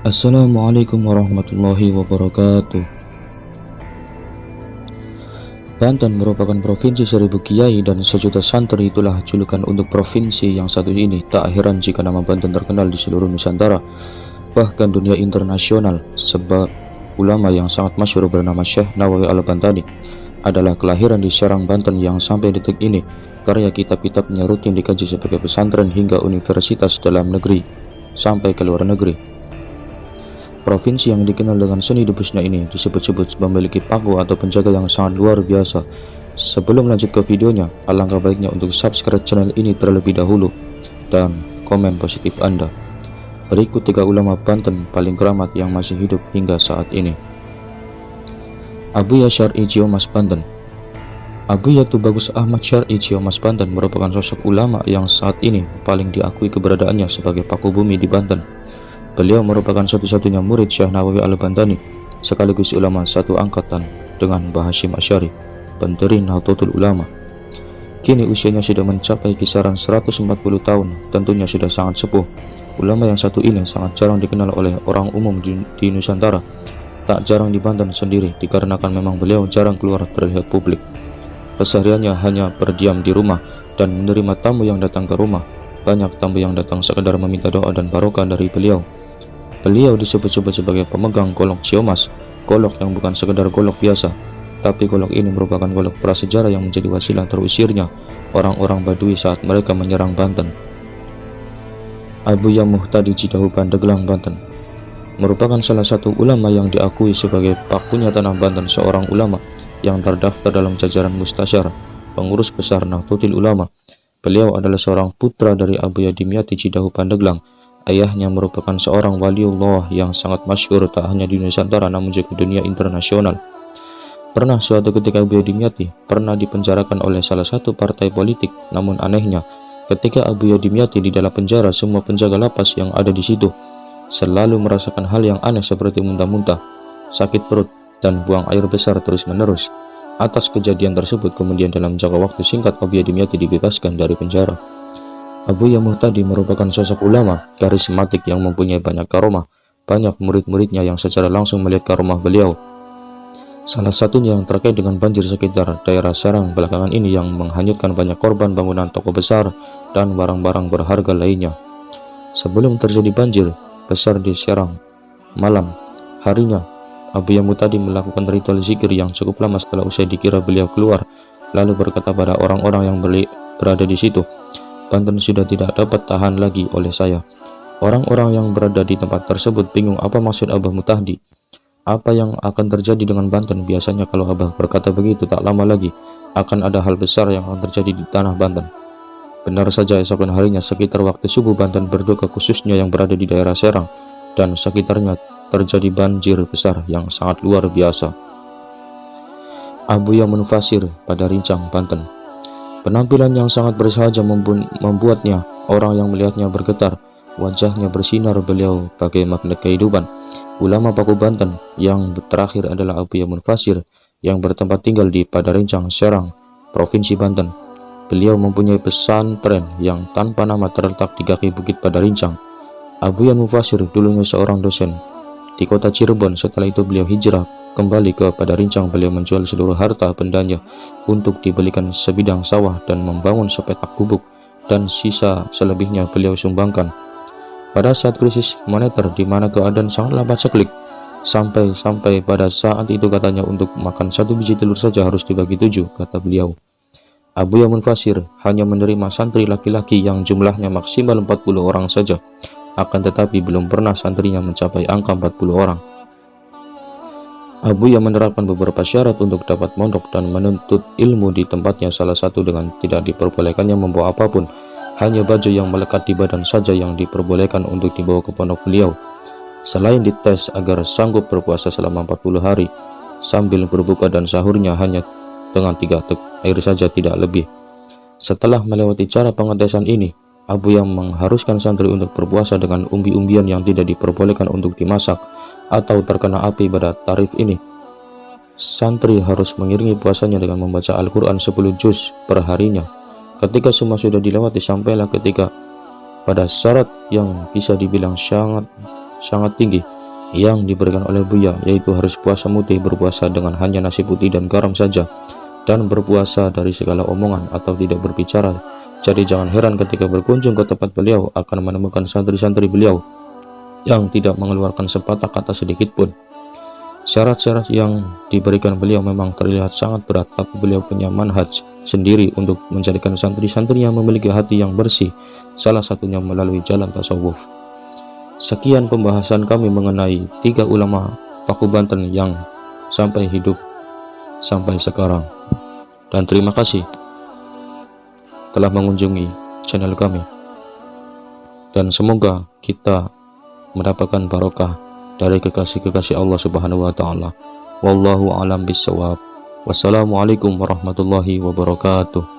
Assalamualaikum warahmatullahi wabarakatuh. Banten merupakan provinsi 1000 kiai dan sejuta santri. Itulah julukan untuk provinsi yang satu ini. Tak heran jika nama Banten terkenal di seluruh Nusantara, bahkan dunia internasional, sebab ulama yang sangat masyhur bernama Syekh Nawawi Al-Bantani adalah kelahiran di Serang, Banten, yang sampai detik ini karya kitab-kitabnya rutin dikaji sebagai pesantren hingga universitas dalam negeri sampai ke luar negeri. Provinsi yang dikenal dengan seni debusnya ini disebut-sebut memiliki paku atau penjaga yang sangat luar biasa. Sebelum lanjut ke videonya, alangkah baiknya untuk subscribe channel ini terlebih dahulu dan komen positif Anda. Berikut 3 ulama Banten paling keramat yang masih hidup hingga saat ini. Abuya Syar'i Ciomas, Banten. Abuya Tubagus Ahmad Syar'i Ciomas, Banten merupakan sosok ulama yang saat ini paling diakui keberadaannya sebagai paku bumi di Banten. Beliau merupakan satu-satunya murid Syekh Nawawi Al-Bantani, sekaligus ulama satu angkatan dengan Mbah Hasyim Asy'ari, pendiri Nahdlatul Ulama. Kini usianya sudah mencapai kisaran 140 tahun, tentunya sudah sangat sepuh. Ulama yang satu ini sangat jarang dikenal oleh orang umum di Nusantara, tak jarang di Banten sendiri, dikarenakan memang beliau jarang keluar terlihat publik. Kesehariannya hanya berdiam di rumah dan menerima tamu yang datang ke rumah. Banyak tamu yang datang sekedar meminta doa dan barokah dari beliau. Beliau disebut-sebut sebagai pemegang golok Ciomas, golok yang bukan sekedar golok biasa, tapi golok ini merupakan golok prasejarah yang menjadi wasilah terusirnya orang-orang Baduy saat mereka menyerang Banten. Abuya Muhtadi Cidahu, Pandeglang, Banten merupakan salah satu ulama yang diakui sebagai pakunya tanah Banten, seorang ulama yang terdaftar dalam jajaran Mustasyar, pengurus besar Nahdlatul Ulama. Beliau adalah seorang putra dari Abuya Dimyati Cidahu, Pandeglang. Ayahnya merupakan seorang waliullah yang sangat masyhur tak hanya di Nusantara namun juga dunia internasional. Pernah suatu ketika Abuya Dimyati pernah dipenjarakan oleh salah satu partai politik, namun anehnya ketika Abuya Dimyati di dalam penjara, semua penjaga lapas yang ada di situ selalu merasakan hal yang aneh seperti muntah-muntah, sakit perut, dan buang air besar terus-menerus. Atas kejadian tersebut, kemudian dalam jangka waktu singkat Abuya Dimyati dibebaskan dari penjara. Abuya Muhtadi merupakan sosok ulama karismatik yang mempunyai banyak karomah, banyak murid-muridnya yang secara langsung melihat karomah beliau. Salah satunya yang terkait dengan banjir sekitar daerah Serang belakangan ini yang menghanyutkan banyak korban bangunan toko besar dan barang-barang berharga lainnya. Sebelum terjadi banjir besar di Serang, malam harinya Abuya Muhtadi melakukan ritual zikir yang cukup lama. Setelah usai dikira beliau keluar, lalu berkata pada orang-orang yang berada di situ, "Banten sudah tidak dapat tahan lagi oleh saya." Orang-orang yang berada di tempat tersebut bingung apa maksud Abah Muhtadi. Apa yang akan terjadi dengan Banten? Biasanya kalau Abah berkata begitu, tak lama lagi akan ada hal besar yang akan terjadi di tanah Banten. Benar saja, esokan harinya sekitar waktu subuh, Banten berduka khususnya yang berada di daerah Serang dan sekitarnya terjadi banjir besar yang sangat luar biasa. Abuya Munfasir pada Rincang, Banten. Penampilan yang sangat bersahaja membuatnya orang yang melihatnya bergetar. Wajahnya bersinar, beliau bagai magnet kehidupan. Ulama paku Banten yang terakhir adalah Abuya Munfasir yang bertempat tinggal di Padarincang, Serang, Provinsi Banten. Beliau mempunyai pesantren yang tanpa nama terletak di kaki Bukit Padarincang. Abuya Munfasir dulunya seorang dosen di kota Cirebon. Setelah itu beliau hijrah kembali ke Padarincang. Beliau menjual seluruh harta bendanya untuk dibelikan sebidang sawah dan membangun sepetak gubuk, dan sisa selebihnya beliau sumbangkan. Pada saat krisis moneter di mana keadaan sangatlah paceklik, sampai pada saat itu katanya untuk makan 1 biji telur saja harus dibagi 7, kata beliau. Abuya Munfasir hanya menerima santri laki-laki yang jumlahnya maksimal 40 orang saja, akan tetapi belum pernah santrinya mencapai angka 40 orang. Abuya menerapkan beberapa syarat untuk dapat mondok dan menuntut ilmu di tempatnya, salah satu dengan tidak diperbolehkannya membawa apapun, hanya baju yang melekat di badan saja yang diperbolehkan untuk dibawa ke pondok beliau. Selain dites agar sanggup berpuasa selama 40 hari, sambil berbuka dan sahurnya hanya dengan 3 teguk air saja, tidak lebih. Setelah melewati cara pengetesan ini, Abuya mengharuskan santri untuk berpuasa dengan umbi-umbian yang tidak diperbolehkan untuk dimasak atau terkena api. Pada tarif ini, santri harus mengiringi puasanya dengan membaca Al-Quran 10 juz per harinya. Ketika semua sudah dilewati, sampailah ketika pada syarat yang bisa dibilang sangat tinggi, yang diberikan oleh Buya, yaitu harus puasa mutih, berpuasa dengan hanya nasi putih dan garam saja, dan berpuasa dari segala omongan atau tidak berbicara. Jadi jangan heran ketika berkunjung ke tempat beliau akan menemukan santri-santri beliau yang tidak mengeluarkan sepatah kata sedikit pun. Syarat-syarat yang diberikan beliau memang terlihat sangat berat, tapi beliau punya manhaj sendiri untuk menjadikan santri-santri yang memiliki hati yang bersih, salah satunya melalui jalan tasawuf. Sekian pembahasan kami mengenai 3 ulama Paku Banten yang sampai hidup sampai sekarang. Dan terima kasih telah mengunjungi channel kami. Dan semoga kita mendapatkan barokah dari kekasih-kekasih Allah Subhanahu wa taala. Wallahu a'lam bishawab. Wassalamualaikum warahmatullahi wabarakatuh.